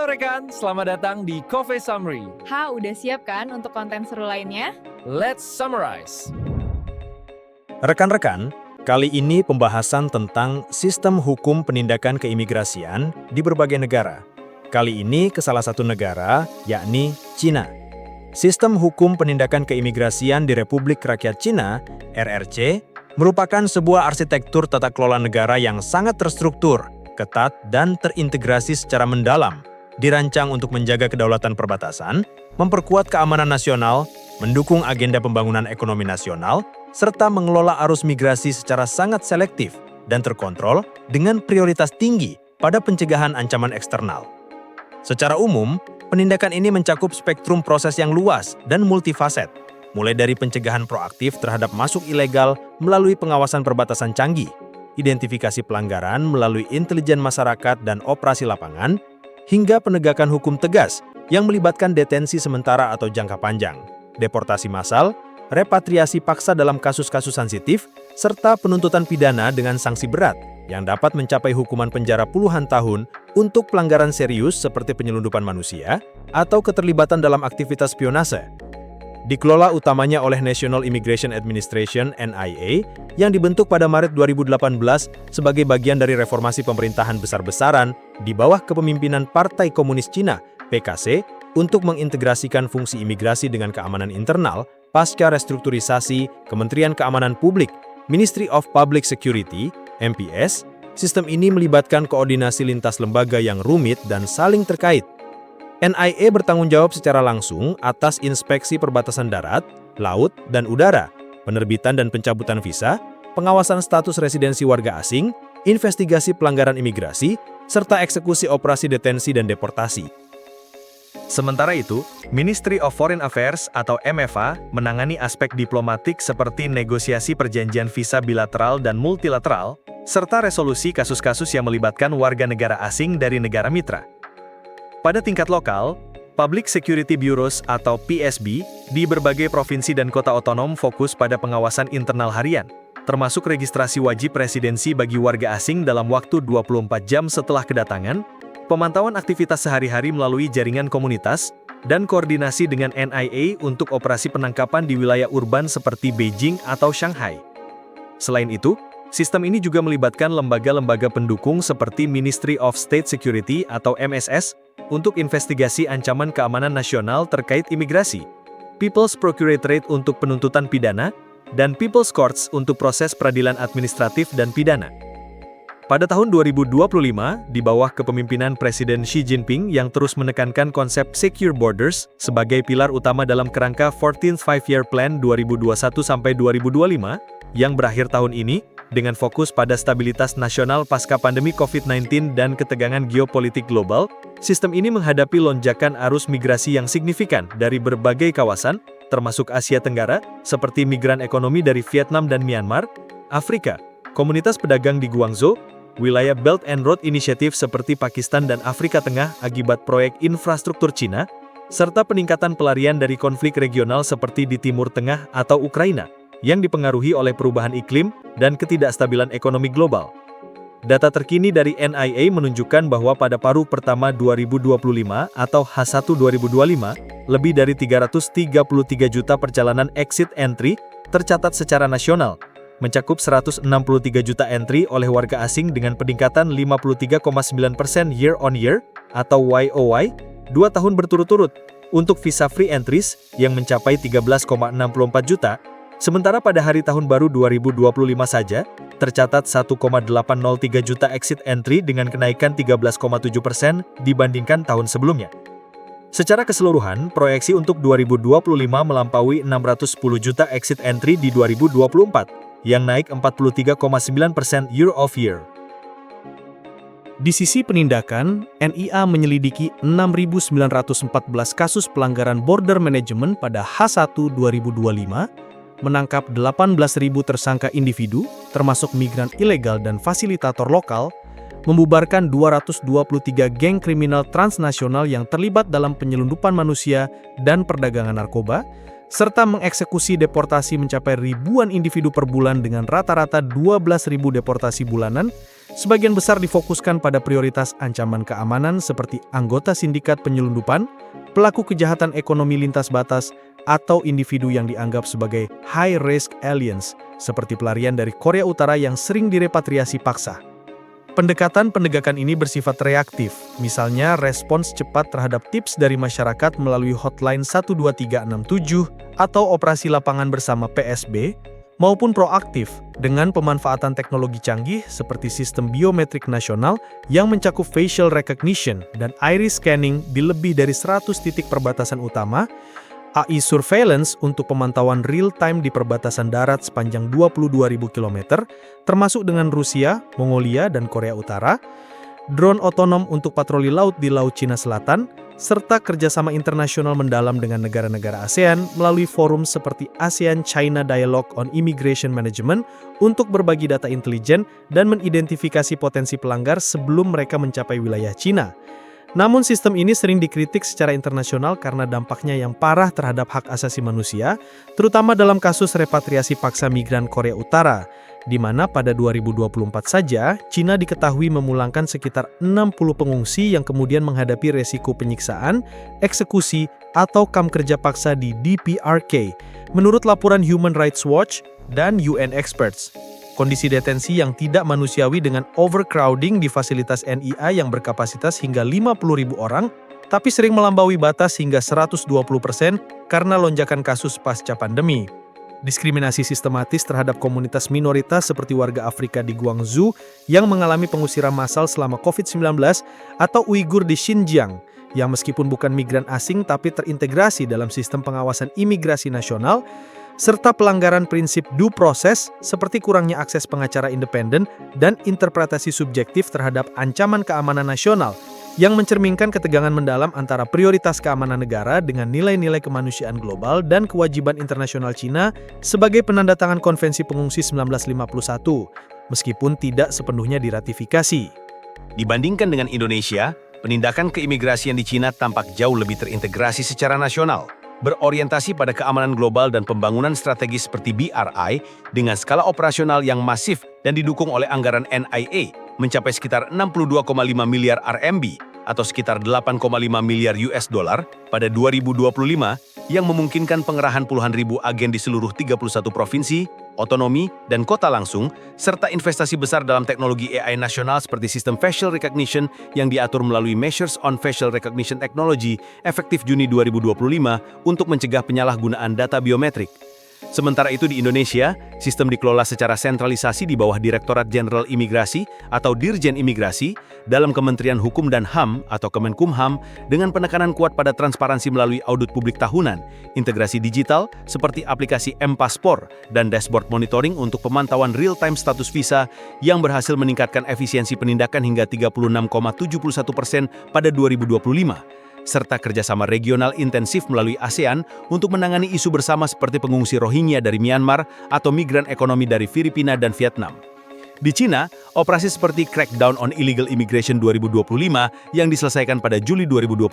Halo rekan, selamat datang di Coffee Summary. Udah siap kan untuk konten seru lainnya? Let's summarize. Rekan-rekan, kali ini pembahasan tentang sistem hukum penindakan keimigrasian di berbagai negara. Kali ini ke salah satu negara, yakni Cina. Sistem hukum penindakan keimigrasian di Republik Rakyat Cina, RRC, merupakan sebuah arsitektur tata kelola negara yang sangat terstruktur, ketat, dan terintegrasi secara mendalam. Dirancang untuk menjaga kedaulatan perbatasan, memperkuat keamanan nasional, mendukung agenda pembangunan ekonomi nasional, serta mengelola arus migrasi secara sangat selektif dan terkontrol dengan prioritas tinggi pada pencegahan ancaman eksternal. Secara umum, penindakan ini mencakup spektrum proses yang luas dan multifaset, mulai dari pencegahan proaktif terhadap masuk ilegal melalui pengawasan perbatasan canggih, identifikasi pelanggaran melalui intelijen masyarakat dan operasi lapangan, hingga penegakan hukum tegas yang melibatkan detensi sementara atau jangka panjang, deportasi massal, repatriasi paksa dalam kasus-kasus sensitif, serta penuntutan pidana dengan sanksi berat yang dapat mencapai hukuman penjara puluhan tahun untuk pelanggaran serius seperti penyelundupan manusia atau keterlibatan dalam aktivitas spionase. Dikelola utamanya oleh National Immigration Administration (NIA) yang dibentuk pada Maret 2018 sebagai bagian dari reformasi pemerintahan besar-besaran di bawah kepemimpinan Partai Komunis Cina (PKC) untuk mengintegrasikan fungsi imigrasi dengan keamanan internal pasca restrukturisasi Kementerian Keamanan Publik, Ministry of Public Security (MPS). Sistem ini melibatkan koordinasi lintas lembaga yang rumit dan saling terkait. NIA bertanggung jawab secara langsung atas inspeksi perbatasan darat, laut, dan udara, penerbitan dan pencabutan visa, pengawasan status residensi warga asing, investigasi pelanggaran imigrasi, serta eksekusi operasi detensi dan deportasi. Sementara itu, Ministry of Foreign Affairs atau MFA menangani aspek diplomatik seperti negosiasi perjanjian visa bilateral dan multilateral, serta resolusi kasus-kasus yang melibatkan warga negara asing dari negara mitra. Pada tingkat lokal, Public Security Bureaus atau PSB di berbagai provinsi dan kota otonom fokus pada pengawasan internal harian, termasuk registrasi wajib residensi bagi warga asing dalam waktu 24 jam setelah kedatangan, pemantauan aktivitas sehari-hari melalui jaringan komunitas, dan koordinasi dengan NIA untuk operasi penangkapan di wilayah urban seperti Beijing atau Shanghai. Selain itu, sistem ini juga melibatkan lembaga-lembaga pendukung seperti Ministry of State Security atau MSS untuk investigasi ancaman keamanan nasional terkait imigrasi, People's Procuratorate untuk penuntutan pidana, dan People's Courts untuk proses peradilan administratif dan pidana. Pada tahun 2025, di bawah kepemimpinan Presiden Xi Jinping yang terus menekankan konsep Secure Borders sebagai pilar utama dalam kerangka 14th Five-Year Plan 2021-2025, yang berakhir tahun ini, dengan fokus pada stabilitas nasional pasca pandemi COVID-19 dan ketegangan geopolitik global, sistem ini menghadapi lonjakan arus migrasi yang signifikan dari berbagai kawasan, termasuk Asia Tenggara, seperti migran ekonomi dari Vietnam dan Myanmar, Afrika, komunitas pedagang di Guangzhou, wilayah Belt and Road Initiative seperti Pakistan dan Afrika Tengah akibat proyek infrastruktur Cina, serta peningkatan pelarian dari konflik regional seperti di Timur Tengah atau Ukraina, yang dipengaruhi oleh perubahan iklim dan ketidakstabilan ekonomi global. Data terkini dari NIA menunjukkan bahwa pada paruh pertama 2025 atau H1 2025, lebih dari 333 juta perjalanan exit entry tercatat secara nasional, mencakup 163 juta entry oleh warga asing dengan peningkatan 53,9% year on year atau YOY 2 tahun berturut-turut untuk visa free entries yang mencapai 13,64 juta. Sementara pada hari tahun baru 2025 saja, tercatat 1,803 juta exit entry dengan kenaikan 13,7% dibandingkan tahun sebelumnya. Secara keseluruhan, proyeksi untuk 2025 melampaui 610 juta exit entry di 2024, yang naik 43,9% year of year. Di sisi penindakan, NIA menyelidiki 6.914 kasus pelanggaran border management pada H1 2025, menangkap 18.000 tersangka individu, termasuk migran ilegal dan fasilitator lokal, membubarkan 223 geng kriminal transnasional yang terlibat dalam penyelundupan manusia dan perdagangan narkoba, serta mengeksekusi deportasi mencapai ribuan individu per bulan dengan rata-rata 12.000 deportasi bulanan, Sebagian besar difokuskan pada prioritas ancaman keamanan seperti anggota sindikat penyelundupan, pelaku kejahatan ekonomi lintas batas, atau individu yang dianggap sebagai high-risk aliens, seperti pelarian dari Korea Utara yang sering direpatriasi paksa. Pendekatan penegakan ini bersifat reaktif, misalnya respons cepat terhadap tips dari masyarakat melalui hotline 12367 atau operasi lapangan bersama PSB, maupun proaktif dengan pemanfaatan teknologi canggih seperti sistem biometrik nasional yang mencakup facial recognition dan iris scanning di lebih dari 100 titik perbatasan utama, AI surveillance untuk pemantauan real-time di perbatasan darat sepanjang 22.000 km, termasuk dengan Rusia, Mongolia, dan Korea Utara, drone otonom untuk patroli laut di Laut Cina Selatan, serta kerjasama internasional mendalam dengan negara-negara ASEAN melalui forum seperti ASEAN-China Dialogue on Immigration Management untuk berbagi data intelijen dan mengidentifikasi potensi pelanggar sebelum mereka mencapai wilayah Cina. Namun sistem ini sering dikritik secara internasional karena dampaknya yang parah terhadap hak asasi manusia, terutama dalam kasus repatriasi paksa migran Korea Utara, di mana pada 2024 saja, Cina diketahui memulangkan sekitar 60 pengungsi yang kemudian menghadapi resiko penyiksaan, eksekusi, atau kamp kerja paksa di DPRK, menurut laporan Human Rights Watch dan UN Experts. Kondisi detensi yang tidak manusiawi dengan overcrowding di fasilitas NIA yang berkapasitas hingga 50.000 orang, tapi sering melampaui batas hingga 120% karena lonjakan kasus pasca pandemi. Diskriminasi sistematis terhadap komunitas minoritas seperti warga Afrika di Guangzhou yang mengalami pengusiran massal selama COVID-19 atau Uighur di Xinjiang, yang meskipun bukan migran asing tapi terintegrasi dalam sistem pengawasan imigrasi nasional, serta pelanggaran prinsip due process seperti kurangnya akses pengacara independen dan interpretasi subjektif terhadap ancaman keamanan nasional yang mencerminkan ketegangan mendalam antara prioritas keamanan negara dengan nilai-nilai kemanusiaan global dan kewajiban internasional Cina sebagai penandatangan Konvensi Pengungsi 1951, meskipun tidak sepenuhnya diratifikasi. Dibandingkan dengan Indonesia, penindakan keimigrasian di Cina tampak jauh lebih terintegrasi secara nasional, berorientasi pada keamanan global dan pembangunan strategis seperti BRI dengan skala operasional yang masif dan didukung oleh anggaran NIA mencapai sekitar 62,5 miliar RMB atau sekitar 8,5 miliar US dollar pada 2025 yang memungkinkan pengerahan puluhan ribu agen di seluruh 31 provinsi, otonomi, dan kota langsung, serta investasi besar dalam teknologi AI nasional seperti sistem facial recognition yang diatur melalui Measures on Facial Recognition Technology efektif Juni 2025 untuk mencegah penyalahgunaan data biometrik. Sementara itu di Indonesia, sistem dikelola secara sentralisasi di bawah Direktorat Jenderal Imigrasi atau Dirjen Imigrasi dalam Kementerian Hukum dan HAM atau Kemenkumham dengan penekanan kuat pada transparansi melalui audit publik tahunan, integrasi digital seperti aplikasi M-Paspor dan dashboard monitoring untuk pemantauan real-time status visa yang berhasil meningkatkan efisiensi penindakan hingga 36,71% pada 2025. Serta kerjasama regional intensif melalui ASEAN untuk menangani isu bersama seperti pengungsi Rohingya dari Myanmar atau migran ekonomi dari Filipina dan Vietnam. Di Cina, operasi seperti Crackdown on Illegal Immigration 2025 yang diselesaikan pada Juli 2025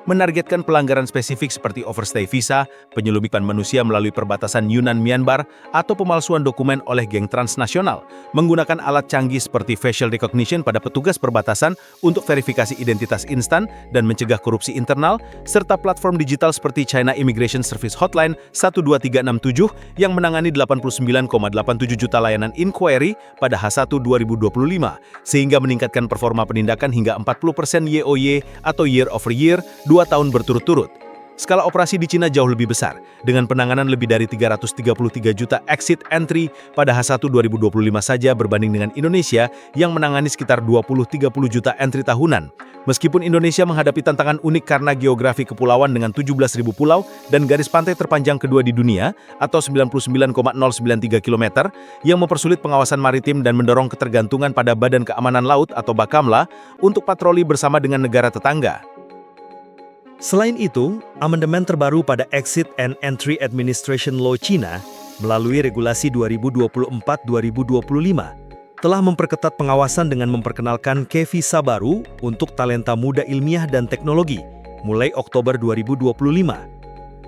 menargetkan pelanggaran spesifik seperti overstay visa, penyelundupan manusia melalui perbatasan Yunnan-Myanmar, atau pemalsuan dokumen oleh geng transnasional, menggunakan alat canggih seperti facial recognition pada petugas perbatasan untuk verifikasi identitas instan dan mencegah korupsi internal, serta platform digital seperti China Immigration Service Hotline 12367 yang menangani 89,87 juta layanan inquiry pada H1 2025, sehingga meningkatkan performa penindakan hingga 40% YoY atau year over year 2 tahun berturut-turut. Skala operasi di Cina jauh lebih besar, dengan penanganan lebih dari 333 juta exit entry pada H1 2025 saja berbanding dengan Indonesia yang menangani sekitar 20-30 juta entry tahunan. Meskipun Indonesia menghadapi tantangan unik karena geografi kepulauan dengan 17.000 pulau dan garis pantai terpanjang kedua di dunia atau 99,093 km yang mempersulit pengawasan maritim dan mendorong ketergantungan pada Badan Keamanan Laut atau Bakamla untuk patroli bersama dengan negara tetangga. Selain itu, amandemen terbaru pada Exit and Entry Administration Law Cina melalui Regulasi 2024-2025 telah memperketat pengawasan dengan memperkenalkan K-Visa baru untuk talenta muda ilmiah dan teknologi mulai Oktober 2025.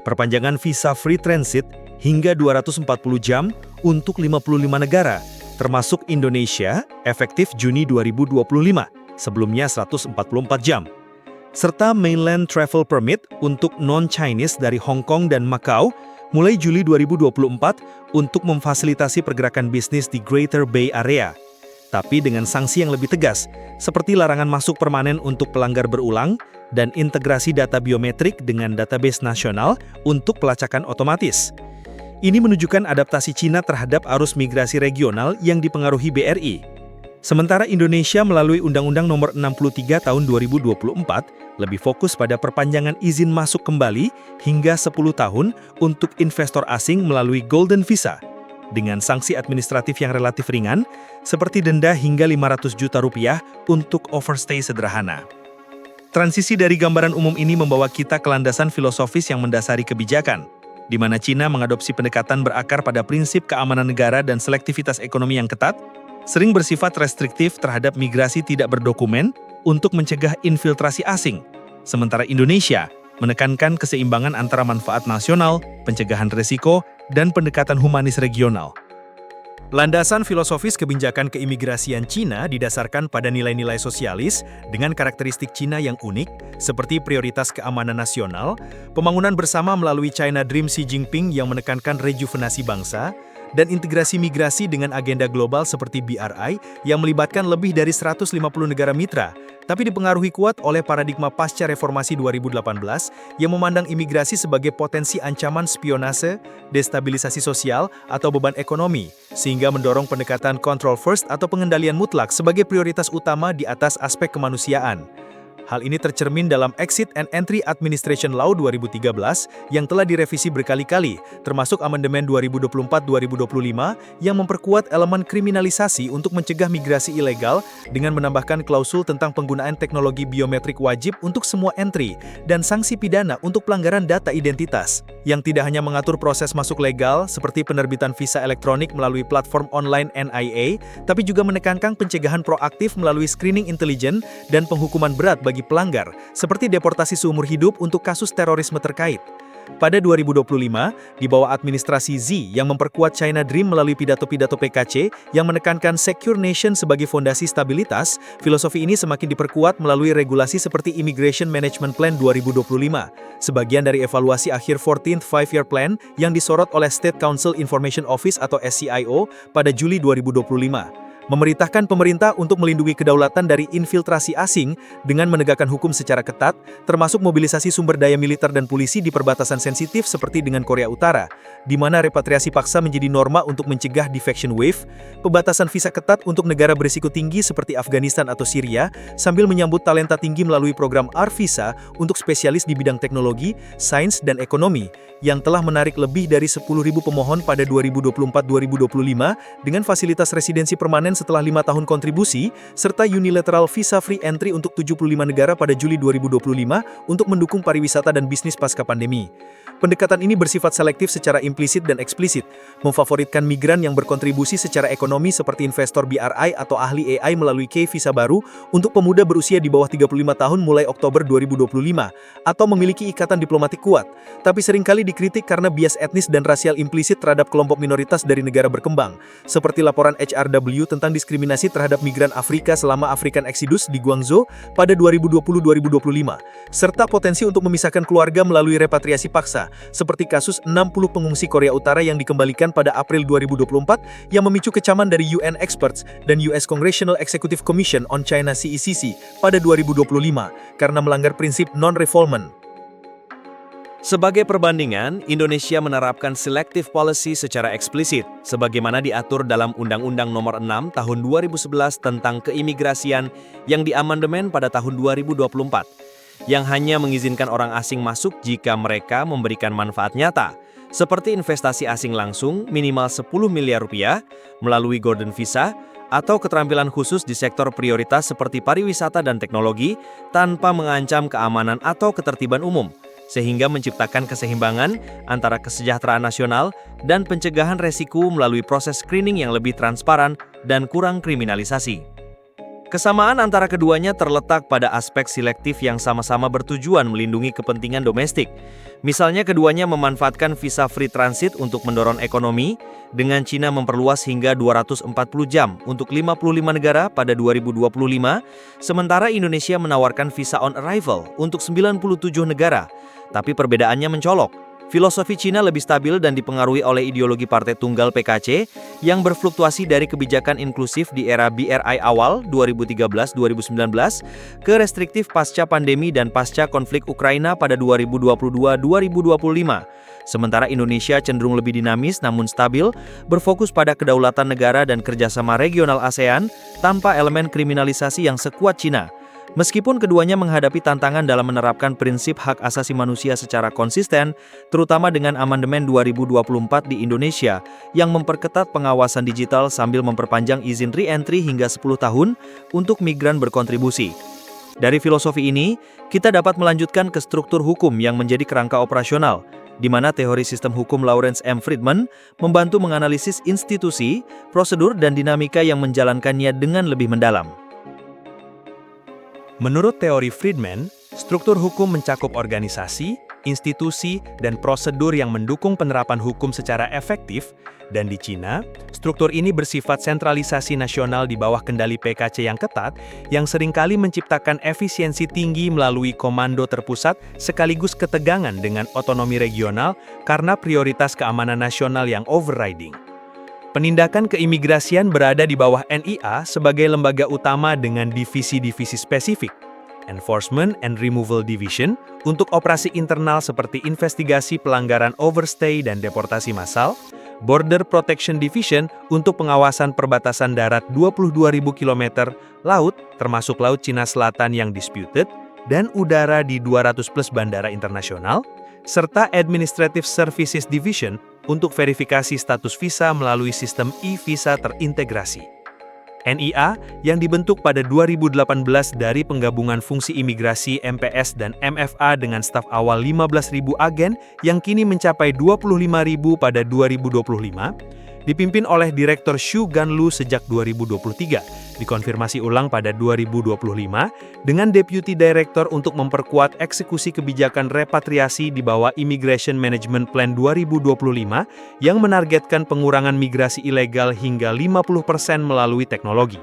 Perpanjangan visa free transit hingga 240 jam untuk 55 negara termasuk Indonesia, efektif Juni 2025, sebelumnya 144 jam. Serta Mainland Travel Permit untuk non-Chinese dari Hong Kong dan Macau mulai Juli 2024 untuk memfasilitasi pergerakan bisnis di Greater Bay Area. Tapi dengan sanksi yang lebih tegas, seperti larangan masuk permanen untuk pelanggar berulang dan integrasi data biometrik dengan database nasional untuk pelacakan otomatis. Ini menunjukkan adaptasi Cina terhadap arus migrasi regional yang dipengaruhi BRI. Sementara Indonesia melalui Undang-Undang Nomor 63 Tahun 2024 lebih fokus pada perpanjangan izin masuk kembali hingga 10 tahun untuk investor asing melalui Golden Visa, dengan sanksi administratif yang relatif ringan, seperti denda hingga 500 juta rupiah untuk overstay sederhana. Transisi dari gambaran umum ini membawa kita ke landasan filosofis yang mendasari kebijakan, di mana Cina mengadopsi pendekatan berakar pada prinsip keamanan negara dan selektivitas ekonomi yang ketat, sering bersifat restriktif terhadap migrasi tidak berdokumen untuk mencegah infiltrasi asing. Sementara Indonesia menekankan keseimbangan antara manfaat nasional, pencegahan risiko, dan pendekatan humanis regional. Landasan filosofis kebijakan keimigrasian Cina didasarkan pada nilai-nilai sosialis dengan karakteristik Cina yang unik, seperti prioritas keamanan nasional, pembangunan bersama melalui China Dream Xi Jinping yang menekankan rejuvenasi bangsa, dan integrasi migrasi dengan agenda global seperti BRI yang melibatkan lebih dari 150 negara mitra, tapi dipengaruhi kuat oleh paradigma pasca reformasi 2018 yang memandang imigrasi sebagai potensi ancaman spionase, destabilisasi sosial, atau beban ekonomi, sehingga mendorong pendekatan control first atau pengendalian mutlak sebagai prioritas utama di atas aspek kemanusiaan. Hal ini tercermin dalam Exit and Entry Administration Law 2013 yang telah direvisi berkali-kali, termasuk Amandemen 2024-2025 yang memperkuat elemen kriminalisasi untuk mencegah migrasi ilegal dengan menambahkan klausul tentang penggunaan teknologi biometrik wajib untuk semua entry dan sanksi pidana untuk pelanggaran data identitas, yang tidak hanya mengatur proses masuk legal seperti penerbitan visa elektronik melalui platform online NIA, tapi juga menekankan pencegahan proaktif melalui screening intelijen dan penghukuman berat bagi pelanggar, seperti deportasi seumur hidup untuk kasus terorisme terkait. Pada 2025, di bawah administrasi Xi yang memperkuat China Dream melalui pidato-pidato PKC yang menekankan Secure Nation sebagai fondasi stabilitas, filosofi ini semakin diperkuat melalui regulasi seperti Immigration Management Plan 2025, sebagian dari evaluasi akhir 14th Five-Year Plan yang disorot oleh State Council Information Office atau SCIO pada Juli 2025. Memerintahkan pemerintah untuk melindungi kedaulatan dari infiltrasi asing dengan menegakkan hukum secara ketat, termasuk mobilisasi sumber daya militer dan polisi di perbatasan sensitif seperti dengan Korea Utara, di mana repatriasi paksa menjadi norma untuk mencegah defection wave, pembatasan visa ketat untuk negara berisiko tinggi seperti Afghanistan atau Syria, sambil menyambut talenta tinggi melalui program R-Visa untuk spesialis di bidang teknologi, sains, dan ekonomi, yang telah menarik lebih dari 10.000 pemohon pada 2024-2025 dengan fasilitas residensi permanen setelah 5 tahun kontribusi, serta unilateral visa free entry untuk 75 negara pada Juli 2025 untuk mendukung pariwisata dan bisnis pasca pandemi. Pendekatan ini bersifat selektif secara implisit dan eksplisit, memfavoritkan migran yang berkontribusi secara ekonomi seperti investor BRI atau ahli AI melalui K-Visa baru untuk pemuda berusia di bawah 35 tahun mulai Oktober 2025, atau memiliki ikatan diplomatik kuat, tapi seringkali dikritik karena bias etnis dan rasial implisit terhadap kelompok minoritas dari negara berkembang, seperti laporan HRW tentang diskriminasi terhadap migran Afrika selama African Exodus di Guangzhou pada 2020-2025, serta potensi untuk memisahkan keluarga melalui repatriasi paksa, seperti kasus 60 pengungsi Korea Utara yang dikembalikan pada April 2024 yang memicu kecaman dari UN experts dan US Congressional Executive Commission on China CECC pada 2025 karena melanggar prinsip non-refoulement. Sebagai perbandingan, Indonesia menerapkan selective policy secara eksplisit, sebagaimana diatur dalam Undang-Undang Nomor 6 Tahun 2011 tentang keimigrasian yang diamandemen pada tahun 2024, yang hanya mengizinkan orang asing masuk jika mereka memberikan manfaat nyata, seperti investasi asing langsung minimal 10 miliar rupiah melalui Golden Visa, atau keterampilan khusus di sektor prioritas seperti pariwisata dan teknologi tanpa mengancam keamanan atau ketertiban umum, sehingga menciptakan keseimbangan antara kesejahteraan nasional dan pencegahan resiko melalui proses screening yang lebih transparan dan kurang kriminalisasi. Kesamaan antara keduanya terletak pada aspek selektif yang sama-sama bertujuan melindungi kepentingan domestik. Misalnya keduanya memanfaatkan visa free transit untuk mendorong ekonomi, dengan Cina memperluas hingga 240 jam untuk 55 negara pada 2025, sementara Indonesia menawarkan visa on arrival untuk 97 negara. Tapi perbedaannya mencolok. Filosofi Cina lebih stabil dan dipengaruhi oleh ideologi Partai Tunggal PKC yang berfluktuasi dari kebijakan inklusif di era BRI awal 2013-2019 ke restriktif pasca pandemi dan pasca konflik Ukraina pada 2022-2025. Sementara Indonesia cenderung lebih dinamis namun stabil, berfokus pada kedaulatan negara dan kerjasama regional ASEAN tanpa elemen kriminalisasi yang sekuat Cina. Meskipun keduanya menghadapi tantangan dalam menerapkan prinsip hak asasi manusia secara konsisten, terutama dengan amandemen 2024 di Indonesia yang memperketat pengawasan digital sambil memperpanjang izin re-entry hingga 10 tahun untuk migran berkontribusi. Dari filosofi ini, kita dapat melanjutkan ke struktur hukum yang menjadi kerangka operasional, di mana teori sistem hukum Lawrence M. Friedman membantu menganalisis institusi, prosedur, dan dinamika yang menjalankannya dengan lebih mendalam. Menurut teori Friedman, struktur hukum mencakup organisasi, institusi, dan prosedur yang mendukung penerapan hukum secara efektif, dan di Cina, struktur ini bersifat sentralisasi nasional di bawah kendali PKC yang ketat, yang seringkali menciptakan efisiensi tinggi melalui komando terpusat sekaligus ketegangan dengan otonomi regional karena prioritas keamanan nasional yang overriding. Penindakan keimigrasian berada di bawah NIA sebagai lembaga utama dengan divisi-divisi spesifik, Enforcement and Removal Division untuk operasi internal seperti investigasi pelanggaran overstay dan deportasi massal, Border Protection Division untuk pengawasan perbatasan darat 22.000 km, laut termasuk Laut Cina Selatan yang disputed, dan udara di 200+ bandara internasional, serta Administrative Services Division untuk verifikasi status visa melalui sistem e-visa terintegrasi. NIA yang dibentuk pada 2018 dari penggabungan fungsi imigrasi MPS dan MFA dengan staf awal 15.000 agen yang kini mencapai 25.000 pada 2025, dipimpin oleh Direktur Xu Ganlu sejak 2023, dikonfirmasi ulang pada 2025 dengan Deputy Director untuk memperkuat eksekusi kebijakan repatriasi di bawah Immigration Management Plan 2025 yang menargetkan pengurangan migrasi ilegal hingga 50% melalui teknologi.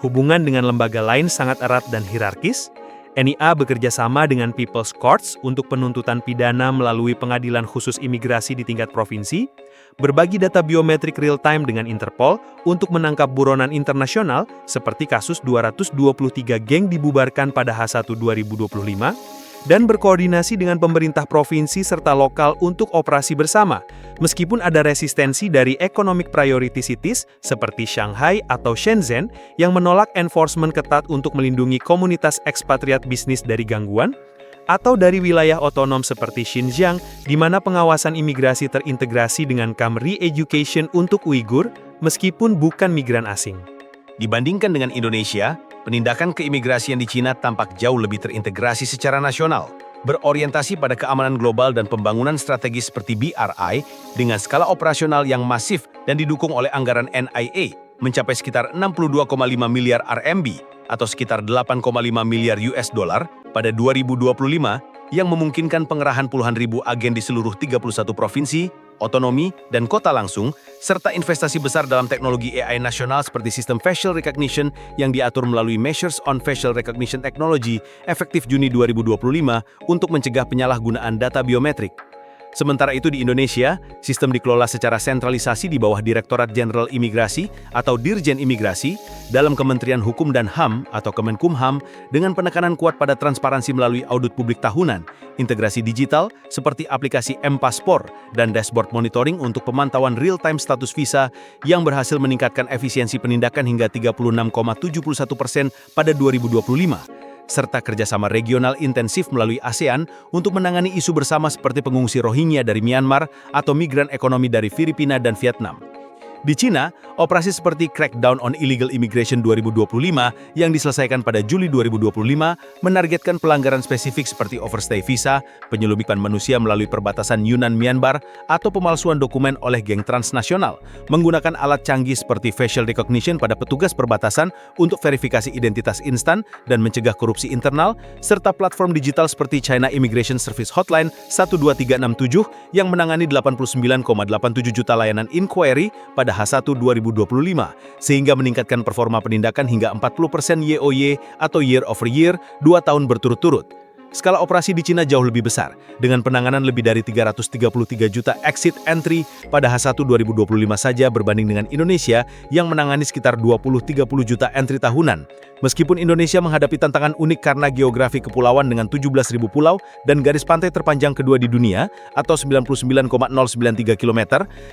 Hubungan dengan lembaga lain sangat erat dan hierarkis. NIA bekerja sama dengan People's Courts untuk penuntutan pidana melalui pengadilan khusus imigrasi di tingkat provinsi, berbagi data biometrik real-time dengan Interpol untuk menangkap buronan internasional seperti kasus 223 geng dibubarkan pada H1 2025, dan berkoordinasi dengan pemerintah provinsi serta lokal untuk operasi bersama, meskipun ada resistensi dari economic priority cities seperti Shanghai atau Shenzhen yang menolak enforcement ketat untuk melindungi komunitas ekspatriat bisnis dari gangguan, atau dari wilayah otonom seperti Xinjiang, di mana pengawasan imigrasi terintegrasi dengan camp re-education untuk Uighur, meskipun bukan migran asing. Dibandingkan dengan Indonesia, penindakan keimigrasian di Cina tampak jauh lebih terintegrasi secara nasional, berorientasi pada keamanan global dan pembangunan strategis seperti BRI dengan skala operasional yang masif dan didukung oleh anggaran NIA mencapai sekitar 62,5 miliar RMB atau sekitar 8,5 miliar US dollar pada 2025 yang memungkinkan pengerahan puluhan ribu agen di seluruh 31 provinsi, otonomi, dan kota langsung, serta investasi besar dalam teknologi AI nasional seperti sistem facial recognition yang diatur melalui Measures on Facial Recognition Technology efektif Juni 2025 untuk mencegah penyalahgunaan data biometrik. Sementara itu di Indonesia, sistem dikelola secara sentralisasi di bawah Direktorat Jenderal Imigrasi atau Dirjen Imigrasi dalam Kementerian Hukum dan HAM atau Kemenkumham dengan penekanan kuat pada transparansi melalui audit publik tahunan, integrasi digital seperti aplikasi M-Paspor dan dashboard monitoring untuk pemantauan real-time status visa yang berhasil meningkatkan efisiensi penindakan hingga 36,71% pada 2025. Serta kerjasama regional intensif melalui ASEAN untuk menangani isu bersama seperti pengungsi Rohingya dari Myanmar atau migran ekonomi dari Filipina dan Vietnam. Di Cina, operasi seperti Crackdown on Illegal Immigration 2025 yang diselesaikan pada Juli 2025 menargetkan pelanggaran spesifik seperti overstay visa, penyelundupan manusia melalui perbatasan Yunnan-Myanmar, atau pemalsuan dokumen oleh geng transnasional, menggunakan alat canggih seperti facial recognition pada petugas perbatasan untuk verifikasi identitas instan dan mencegah korupsi internal, serta platform digital seperti China Immigration Service Hotline 12367 yang menangani 89,87 juta layanan inquiry pada H1 2025, sehingga meningkatkan performa penindakan hingga 40% YoY atau year over year 2 tahun berturut-turut. Skala operasi di Cina jauh lebih besar, dengan penanganan lebih dari 333 juta exit entry pada H1 2025 saja berbanding dengan Indonesia yang menangani sekitar 20-30 juta entry tahunan. Meskipun Indonesia menghadapi tantangan unik karena geografi kepulauan dengan 17.000 pulau dan garis pantai terpanjang kedua di dunia atau 99,093 km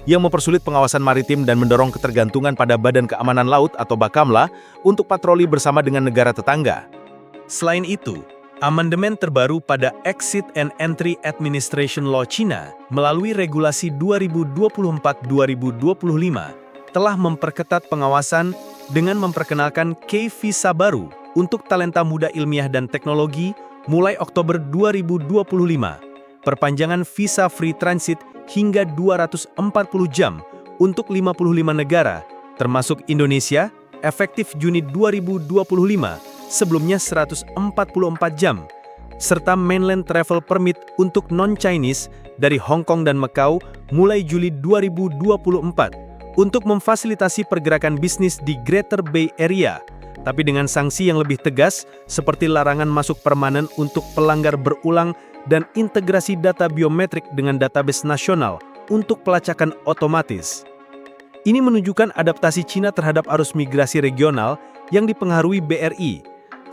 yang mempersulit pengawasan maritim dan mendorong ketergantungan pada Badan Keamanan Laut atau Bakamla untuk patroli bersama dengan negara tetangga. Selain itu, amandemen terbaru pada Exit and Entry Administration Law China melalui regulasi 2024-2025 telah memperketat pengawasan dengan memperkenalkan K-Visa baru untuk talenta muda ilmiah dan teknologi mulai Oktober 2025, perpanjangan visa free transit hingga 240 jam untuk 55 negara, termasuk Indonesia, efektif Juni 2025, sebelumnya 144 jam, serta mainland travel permit untuk non-Chinese dari Hong Kong dan Macau mulai Juli 2024 untuk memfasilitasi pergerakan bisnis di Greater Bay Area, tapi dengan sanksi yang lebih tegas seperti larangan masuk permanen untuk pelanggar berulang dan integrasi data biometrik dengan database nasional untuk pelacakan otomatis. Ini menunjukkan adaptasi Cina terhadap arus migrasi regional yang dipengaruhi BRI.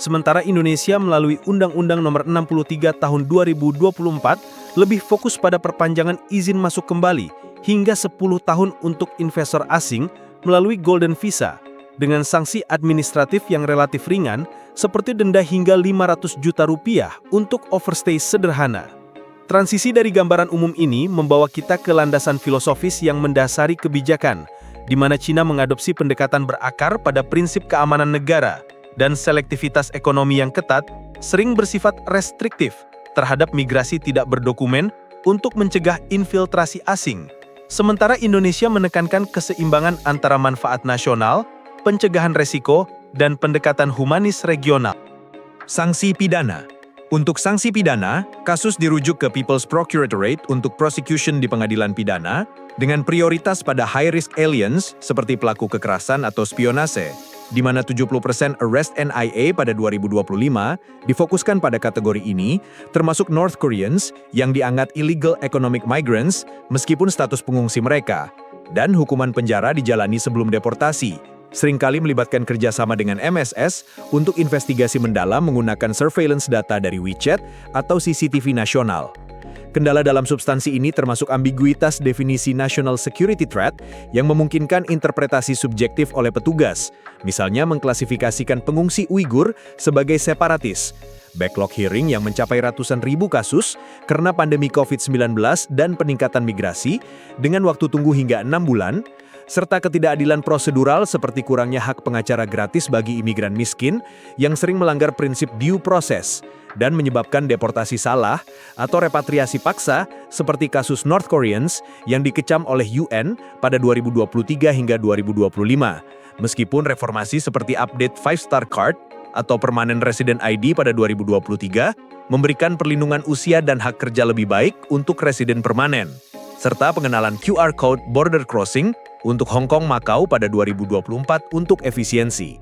Sementara Indonesia melalui Undang-Undang Nomor 63 Tahun 2024 lebih fokus pada perpanjangan izin masuk kembali hingga 10 tahun untuk investor asing melalui Golden Visa dengan sanksi administratif yang relatif ringan seperti denda hingga 500 juta rupiah untuk overstay sederhana. Transisi dari gambaran umum ini membawa kita ke landasan filosofis yang mendasari kebijakan, di mana Cina mengadopsi pendekatan berakar pada prinsip keamanan negara dan selektivitas ekonomi yang ketat, sering bersifat restriktif terhadap migrasi tidak berdokumen untuk mencegah infiltrasi asing. Sementara Indonesia menekankan keseimbangan antara manfaat nasional, pencegahan resiko, dan pendekatan humanis regional. Sanksi pidana. Untuk sanksi pidana, kasus dirujuk ke People's Procuratorate untuk prosecution di pengadilan pidana dengan prioritas pada high-risk aliens seperti pelaku kekerasan atau spionase, di mana 70% arrest NIA pada 2025 difokuskan pada kategori ini, termasuk North Koreans yang dianggap illegal economic migrants meskipun status pengungsi mereka, dan hukuman penjara dijalani sebelum deportasi, seringkali melibatkan kerjasama dengan MSS untuk investigasi mendalam menggunakan surveillance data dari WeChat atau CCTV nasional. Kendala dalam substansi ini termasuk ambiguitas definisi national security threat yang memungkinkan interpretasi subjektif oleh petugas, misalnya mengklasifikasikan pengungsi Uighur sebagai separatis. Backlog hearing yang mencapai ratusan ribu kasus karena pandemi COVID-19 dan peningkatan migrasi dengan waktu tunggu hingga 6 bulan, serta ketidakadilan prosedural seperti kurangnya hak pengacara gratis bagi imigran miskin yang sering melanggar prinsip due process dan menyebabkan deportasi salah atau repatriasi paksa seperti kasus North Koreans yang dikecam oleh UN pada 2023 hingga 2025. Meskipun reformasi seperti update 5-star card atau permanent resident ID pada 2023 memberikan perlindungan usia dan hak kerja lebih baik untuk residen permanen, serta pengenalan QR code border crossing untuk Hong Kong Macau pada 2024 untuk efisiensi.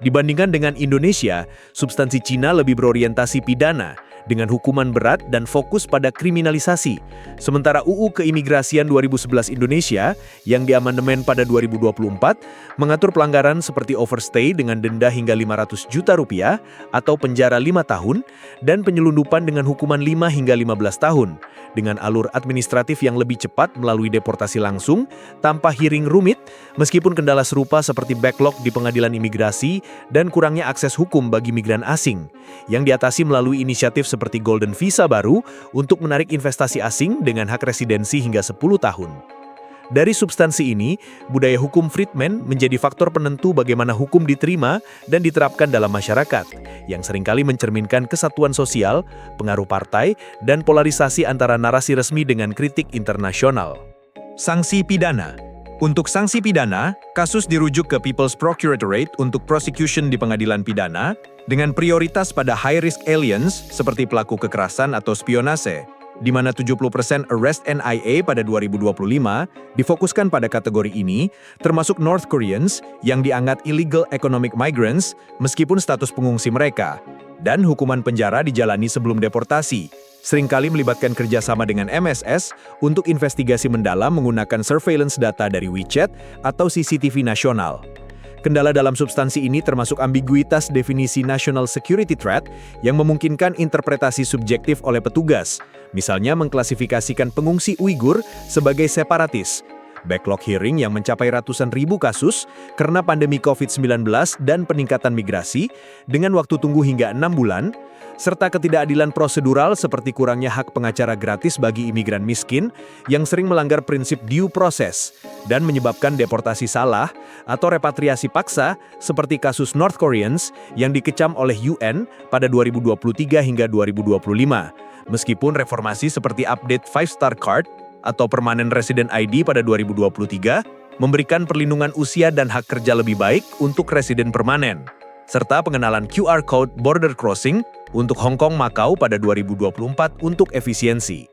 Dibandingkan dengan Indonesia, substansi Cina lebih berorientasi pidana dengan hukuman berat dan fokus pada kriminalisasi. Sementara UU Keimigrasian 2011 Indonesia yang diamandemen pada 2024 mengatur pelanggaran seperti overstay dengan denda hingga 500 juta rupiah atau penjara 5 tahun dan penyelundupan dengan hukuman 5 hingga 15 tahun dengan alur administratif yang lebih cepat melalui deportasi langsung tanpa hearing rumit, meskipun kendala serupa seperti backlog di pengadilan imigrasi dan kurangnya akses hukum bagi migran asing yang diatasi melalui inisiatif seperti Golden Visa baru untuk menarik investasi asing dengan hak residensi hingga 10 tahun. Dari substansi ini, budaya hukum Friedman menjadi faktor penentu bagaimana hukum diterima dan diterapkan dalam masyarakat, yang seringkali mencerminkan kesatuan sosial, pengaruh partai, dan polarisasi antara narasi resmi dengan kritik internasional. Sanksi pidana. Untuk sanksi pidana, kasus dirujuk ke People's Procuratorate untuk prosecution di pengadilan pidana dengan prioritas pada high-risk aliens seperti pelaku kekerasan atau spionase, di mana 70% arrest NIA pada 2025 difokuskan pada kategori ini, termasuk North Koreans yang dianggap illegal economic migrants meskipun status pengungsi mereka, dan hukuman penjara dijalani sebelum deportasi, seringkali melibatkan kerjasama dengan MSS untuk investigasi mendalam menggunakan surveillance data dari WeChat atau CCTV nasional. Kendala dalam substansi ini termasuk ambiguitas definisi national security threat yang memungkinkan interpretasi subjektif oleh petugas, misalnya mengklasifikasikan pengungsi Uighur sebagai separatis. Backlog hearing yang mencapai ratusan ribu kasus karena pandemi COVID-19 dan peningkatan migrasi dengan waktu tunggu hingga 6 bulan, serta ketidakadilan prosedural seperti kurangnya hak pengacara gratis bagi imigran miskin yang sering melanggar prinsip due process dan menyebabkan deportasi salah atau repatriasi paksa seperti kasus North Koreans yang dikecam oleh UN pada 2023 hingga 2025. Meskipun reformasi seperti update 5-star card atau permanent resident ID pada 2023 memberikan perlindungan usia dan hak kerja lebih baik untuk residen permanen, serta pengenalan QR Code border crossing untuk Hong Kong Macau pada 2024 untuk efisiensi.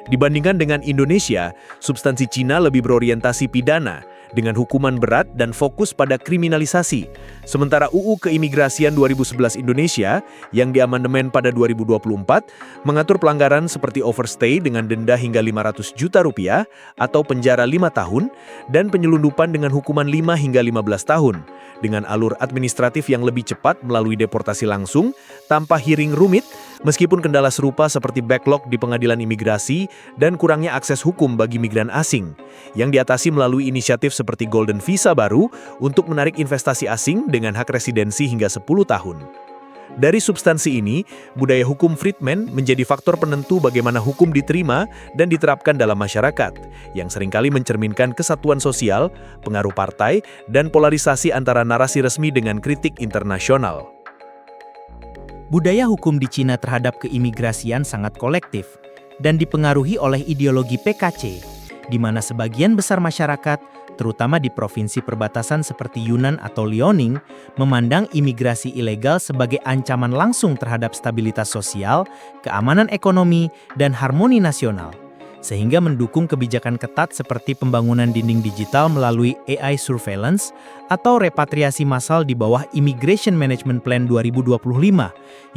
Dibandingkan dengan Indonesia, substansi Cina lebih berorientasi pidana, dengan hukuman berat dan fokus pada kriminalisasi. Sementara UU Keimigrasian 2011 Indonesia, yang diamandemen pada 2024, mengatur pelanggaran seperti overstay dengan denda hingga 500 juta rupiah atau penjara 5 tahun, dan penyelundupan dengan hukuman 5 hingga 15 tahun, dengan alur administratif yang lebih cepat melalui deportasi langsung, tanpa hearing rumit, meskipun kendala serupa seperti backlog di pengadilan imigrasi dan kurangnya akses hukum bagi migran asing, yang diatasi melalui inisiatif seperti Golden Visa baru untuk menarik investasi asing dengan hak residensi hingga 10 tahun. Dari substansi ini, budaya hukum Friedman menjadi faktor penentu bagaimana hukum diterima dan diterapkan dalam masyarakat, yang seringkali mencerminkan kesatuan sosial, pengaruh partai, dan polarisasi antara narasi resmi dengan kritik internasional. Budaya hukum di Cina terhadap keimigrasian sangat kolektif dan dipengaruhi oleh ideologi PKC, di mana sebagian besar masyarakat, terutama di provinsi perbatasan seperti Yunnan atau Liaoning, memandang imigrasi ilegal sebagai ancaman langsung terhadap stabilitas sosial, keamanan ekonomi, dan harmoni nasional, sehingga mendukung kebijakan ketat seperti pembangunan dinding digital melalui AI surveillance atau repatriasi massal di bawah Immigration Management Plan 2025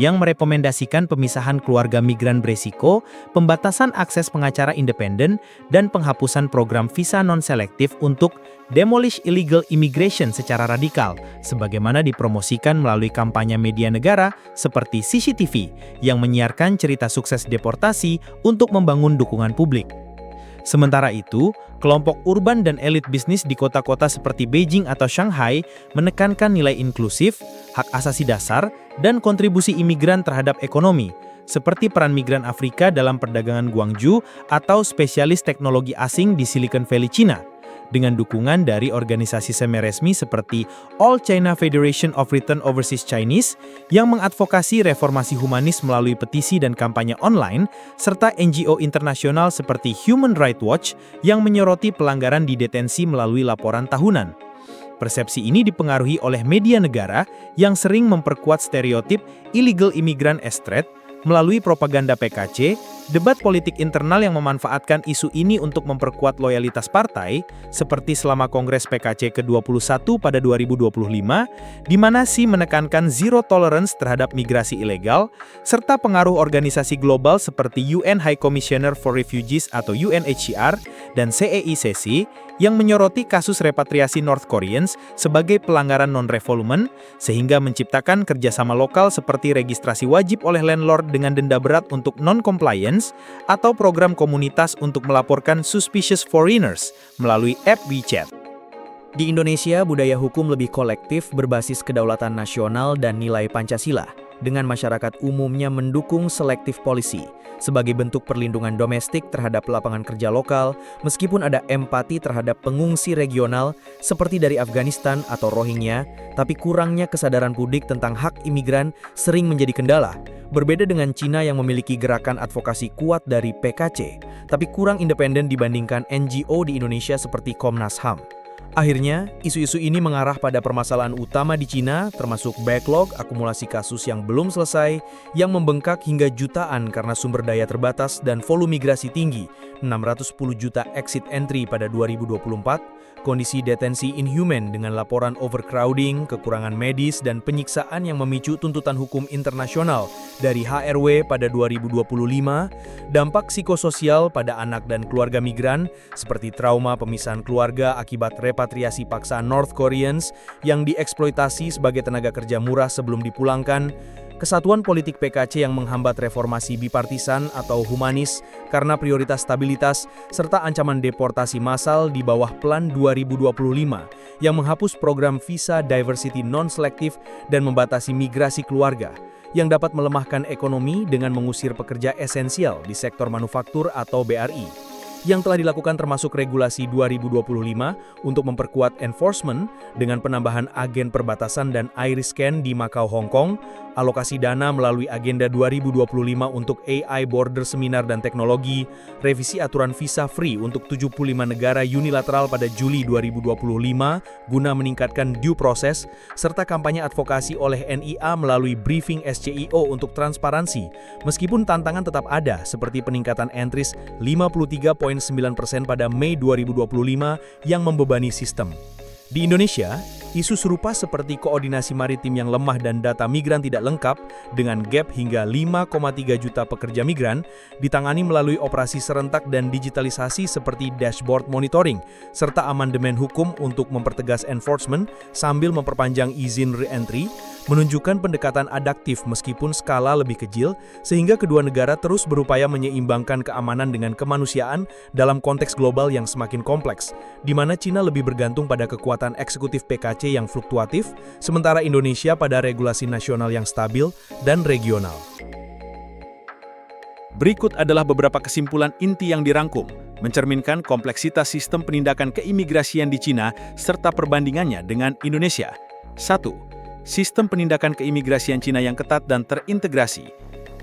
yang merekomendasikan pemisahan keluarga migran beresiko, pembatasan akses pengacara independen, dan penghapusan program visa non-selektif untuk demolish illegal immigration secara radikal, sebagaimana dipromosikan melalui kampanye media negara seperti CCTV yang menyiarkan cerita sukses deportasi untuk membangun dukungan publik. Sementara itu, kelompok urban dan elit bisnis di kota-kota seperti Beijing atau Shanghai menekankan nilai inklusif, hak asasi dasar, dan kontribusi imigran terhadap ekonomi, seperti peran migran Afrika dalam perdagangan Guangzhou atau spesialis teknologi asing di Silicon Valley, China, dengan dukungan dari organisasi semi-resmi seperti All China Federation of Return Overseas Chinese yang mengadvokasi reformasi humanis melalui petisi dan kampanye online, serta NGO internasional seperti Human Rights Watch yang menyoroti pelanggaran di detensi melalui laporan tahunan. Persepsi ini dipengaruhi oleh media negara yang sering memperkuat stereotip illegal immigrant as threat melalui propaganda PKC, debat politik internal yang memanfaatkan isu ini untuk memperkuat loyalitas partai, seperti selama Kongres PKC ke-21 pada 2025, di mana Xi menekankan zero tolerance terhadap migrasi ilegal, serta pengaruh organisasi global seperti UN High Commissioner for Refugees atau UNHCR dan CEICC yang menyoroti kasus repatriasi North Koreans sebagai pelanggaran non-refoulement, sehingga menciptakan kerjasama lokal seperti registrasi wajib oleh landlord dengan denda berat untuk non-compliance atau program komunitas untuk melaporkan suspicious foreigners melalui app WeChat. Di Indonesia, budaya hukum lebih kolektif berbasis kedaulatan nasional dan nilai Pancasila. dengan masyarakat umumnya mendukung selective policy sebagai bentuk perlindungan domestik terhadap lapangan kerja lokal, meskipun ada empati terhadap pengungsi regional seperti dari Afghanistan atau Rohingya, tapi kurangnya kesadaran publik tentang hak imigran sering menjadi kendala. Berbeda dengan Cina yang memiliki gerakan advokasi kuat dari PKC, tapi kurang independen dibandingkan NGO di Indonesia seperti Komnas HAM. Akhirnya, isu-isu ini mengarah pada permasalahan utama di Cina, termasuk backlog akumulasi kasus yang belum selesai, yang membengkak hingga jutaan karena sumber daya terbatas dan volume migrasi tinggi, 610 juta exit entry pada 2024, kondisi detensi inhuman dengan laporan overcrowding, kekurangan medis, dan penyiksaan yang memicu tuntutan hukum internasional dari HRW pada 2025, dampak psikososial pada anak dan keluarga migran, seperti trauma pemisahan keluarga akibat repatriasi paksa North Koreans yang dieksploitasi sebagai tenaga kerja murah sebelum dipulangkan, kesatuan politik PKC yang menghambat reformasi bipartisan atau humanis karena prioritas stabilitas, serta ancaman deportasi massal di bawah Plan 2025 yang menghapus program visa diversity non-selektif dan membatasi migrasi keluarga, yang dapat melemahkan ekonomi dengan mengusir pekerja esensial di sektor manufaktur atau BRI. Yang telah dilakukan termasuk regulasi 2025 untuk memperkuat enforcement dengan penambahan agen perbatasan dan iris scan di Macau, Hong Kong, alokasi dana melalui agenda 2025 untuk AI Border Seminar dan Teknologi, revisi aturan visa free untuk 75 negara unilateral pada Juli 2025 guna meningkatkan due process, serta kampanye advokasi oleh NIA melalui briefing SCIO untuk transparansi, meskipun tantangan tetap ada seperti peningkatan entries 53,9% pada Mei 2025 yang membebani sistem. Di Indonesia, isu serupa seperti koordinasi maritim yang lemah dan data migran tidak lengkap dengan gap hingga 5,3 juta pekerja migran ditangani melalui operasi serentak dan digitalisasi seperti dashboard monitoring serta amandemen hukum untuk mempertegas enforcement sambil memperpanjang izin re-entry, menunjukkan pendekatan adaptif meskipun skala lebih kecil, sehingga kedua negara terus berupaya menyeimbangkan keamanan dengan kemanusiaan dalam konteks global yang semakin kompleks, di mana Cina lebih bergantung pada kekuatan eksekutif PKC yang fluktuatif, sementara Indonesia pada regulasi nasional yang stabil dan regional. Berikut adalah beberapa kesimpulan inti yang dirangkum, mencerminkan kompleksitas sistem penindakan keimigrasian di Cina serta perbandingannya dengan Indonesia. 1. Sistem penindakan keimigrasian Cina yang ketat dan terintegrasi.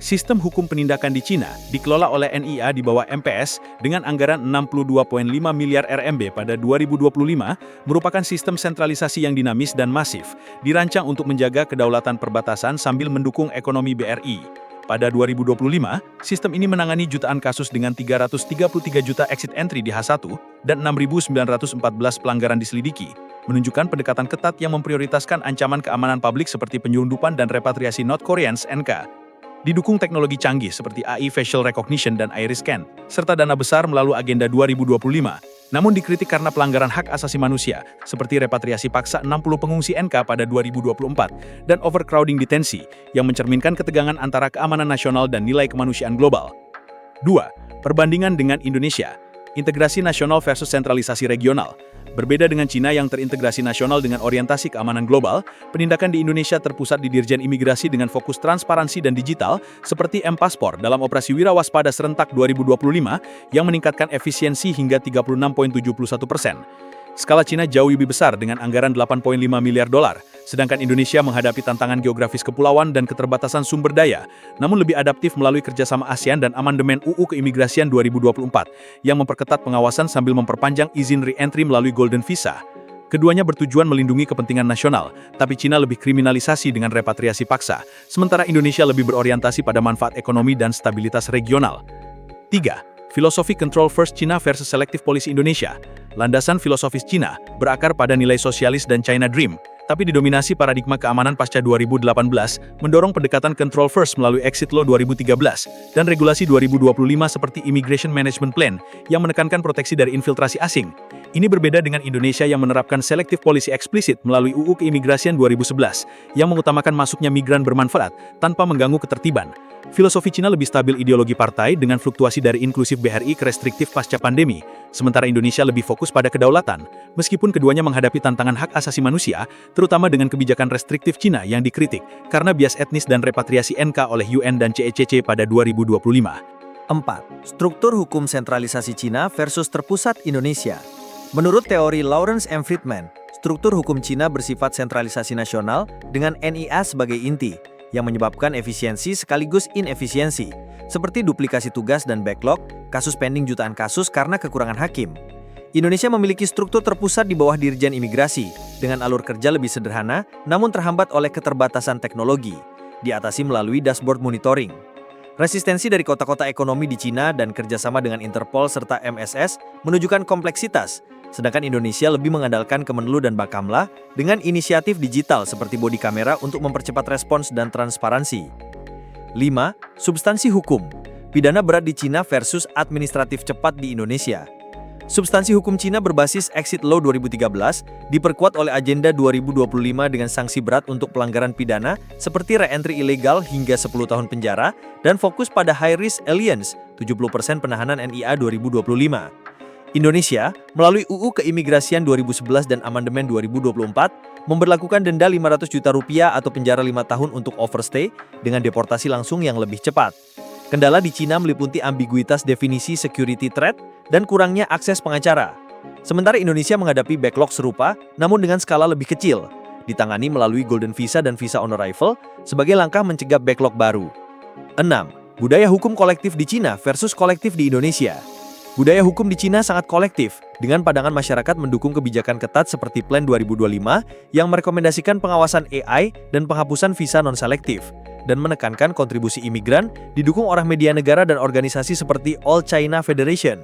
Sistem hukum penindakan di Cina dikelola oleh NIA di bawah MPS dengan anggaran 62,5 miliar RMB pada 2025 merupakan sistem sentralisasi yang dinamis dan masif, dirancang untuk menjaga kedaulatan perbatasan sambil mendukung ekonomi BRI. Pada 2025, sistem ini menangani jutaan kasus dengan 333 juta exit entry di H1 dan 6.914 pelanggaran diselidiki, menunjukkan pendekatan ketat yang memprioritaskan ancaman keamanan publik seperti penyelundupan dan repatriasi North Koreans (NK). Didukung teknologi canggih seperti AI facial recognition dan iris scan, serta dana besar melalui agenda 2025, namun dikritik karena pelanggaran hak asasi manusia, seperti repatriasi paksa 60 pengungsi NK pada 2024, dan overcrowding detensi, yang mencerminkan ketegangan antara keamanan nasional dan nilai kemanusiaan global. 2. Perbandingan dengan Indonesia. Integrasi nasional versus sentralisasi regional. Berbeda dengan Cina yang terintegrasi nasional dengan orientasi keamanan global, penindakan di Indonesia terpusat di Dirjen Imigrasi dengan fokus transparansi dan digital, seperti M-Paspor dalam operasi Wirawaspada Serentak 2025 yang meningkatkan efisiensi hingga 36,71%. Skala Cina jauh lebih besar dengan anggaran 8,5 miliar dolar, sedangkan Indonesia menghadapi tantangan geografis kepulauan dan keterbatasan sumber daya, namun lebih adaptif melalui kerjasama ASEAN dan amandemen UU Keimigrasian 2024, yang memperketat pengawasan sambil memperpanjang izin re-entry melalui Golden Visa. Keduanya bertujuan melindungi kepentingan nasional, tapi Cina lebih kriminalisasi dengan repatriasi paksa, sementara Indonesia lebih berorientasi pada manfaat ekonomi dan stabilitas regional. 3. Filosofi Control First China versus Selective Policy Indonesia. Landasan filosofis Cina berakar pada nilai sosialis dan China Dream, tapi didominasi paradigma keamanan pasca 2018, mendorong pendekatan Control First melalui Exit Law 2013 dan regulasi 2025 seperti Immigration Management Plan yang menekankan proteksi dari infiltrasi asing. Ini berbeda dengan Indonesia yang menerapkan selective policy eksplisit melalui UU Keimigrasian 2011 yang mengutamakan masuknya migran bermanfaat tanpa mengganggu ketertiban. Filosofi Cina lebih stabil ideologi partai dengan fluktuasi dari inklusif BRI ke restriktif pasca pandemi, sementara Indonesia lebih fokus pada kedaulatan, meskipun keduanya menghadapi tantangan hak asasi manusia, terutama dengan kebijakan restriktif Cina yang dikritik karena bias etnis dan repatriasi NK oleh UN dan CECC pada 2025. 4. Struktur hukum sentralisasi Cina versus terpusat Indonesia. Menurut teori Lawrence M. Friedman, struktur hukum Cina bersifat sentralisasi nasional dengan NIA sebagai inti, yang menyebabkan efisiensi sekaligus inefisiensi, seperti duplikasi tugas dan backlog, kasus pending jutaan kasus karena kekurangan hakim. Indonesia memiliki struktur terpusat di bawah Dirjen Imigrasi, dengan alur kerja lebih sederhana, namun terhambat oleh keterbatasan teknologi, diatasi melalui dashboard monitoring. Resistensi dari kota-kota ekonomi di Cina dan kerjasama dengan Interpol serta MSS menunjukkan kompleksitas, sedangkan Indonesia lebih mengandalkan Kemenlu dan Bakamla dengan inisiatif digital seperti body kamera untuk mempercepat respons dan transparansi. 5. Substansi hukum. Pidana berat di Cina versus administratif cepat di Indonesia. Substansi hukum Cina berbasis Exit Law 2013 diperkuat oleh Agenda 2025 dengan sanksi berat untuk pelanggaran pidana seperti re-entry ilegal hingga 10 tahun penjara dan fokus pada high risk aliens 70% penahanan NIA 2025. Indonesia, melalui UU Keimigrasian 2011 dan Amandemen 2024, memberlakukan denda 500 juta rupiah atau penjara 5 tahun untuk overstay dengan deportasi langsung yang lebih cepat. Kendala di Cina meliputi ambiguitas definisi security threat dan kurangnya akses pengacara. Sementara Indonesia menghadapi backlog serupa, namun dengan skala lebih kecil, ditangani melalui Golden Visa dan Visa on Arrival sebagai langkah mencegah backlog baru. 6. Budaya hukum kolektif di Cina versus kolektif di Indonesia. Budaya hukum di Cina sangat kolektif, dengan pandangan masyarakat mendukung kebijakan ketat seperti Plan 2025 yang merekomendasikan pengawasan AI dan penghapusan visa non-selektif, dan menekankan kontribusi imigran didukung oleh media negara dan organisasi seperti All China Federation.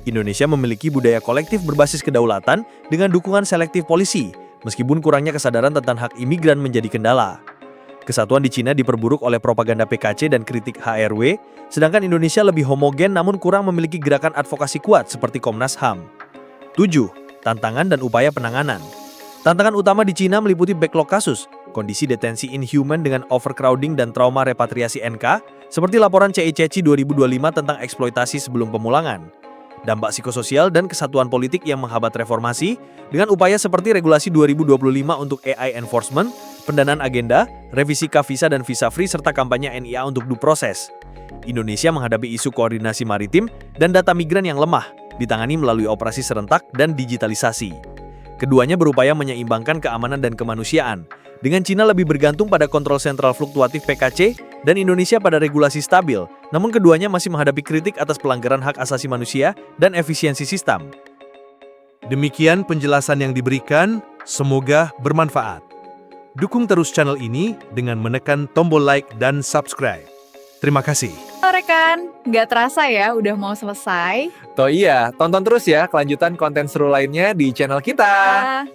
Indonesia memiliki budaya kolektif berbasis kedaulatan dengan dukungan selektif polisi, meskipun kurangnya kesadaran tentang hak imigran menjadi kendala. Kesatuan di Cina diperburuk oleh propaganda PKC dan kritik HRW, sedangkan Indonesia lebih homogen namun kurang memiliki gerakan advokasi kuat seperti Komnas HAM. 7. Tantangan dan upaya penanganan. Tantangan utama di Cina meliputi backlog kasus, kondisi detensi inhuman dengan overcrowding dan trauma repatriasi NK, seperti laporan CECC 2025 tentang eksploitasi sebelum pemulangan. Dampak psikososial dan kesatuan politik yang menghambat reformasi, dengan upaya seperti regulasi 2025 untuk AI enforcement, pendanaan agenda, revisi K-Visa dan Visa Free serta kampanye NIA untuk due process. Indonesia menghadapi isu koordinasi maritim dan data migran yang lemah, ditangani melalui operasi serentak dan digitalisasi. Keduanya berupaya menyeimbangkan keamanan dan kemanusiaan, dengan Cina lebih bergantung pada kontrol sentral fluktuatif PKC dan Indonesia pada regulasi stabil, namun keduanya masih menghadapi kritik atas pelanggaran hak asasi manusia dan efisiensi sistem. Demikian penjelasan yang diberikan, semoga bermanfaat. Dukung terus channel ini dengan menekan tombol like dan subscribe. Terima kasih. Halo rekan, nggak terasa ya udah mau selesai. Toh iya, tonton terus ya kelanjutan konten seru lainnya di channel kita.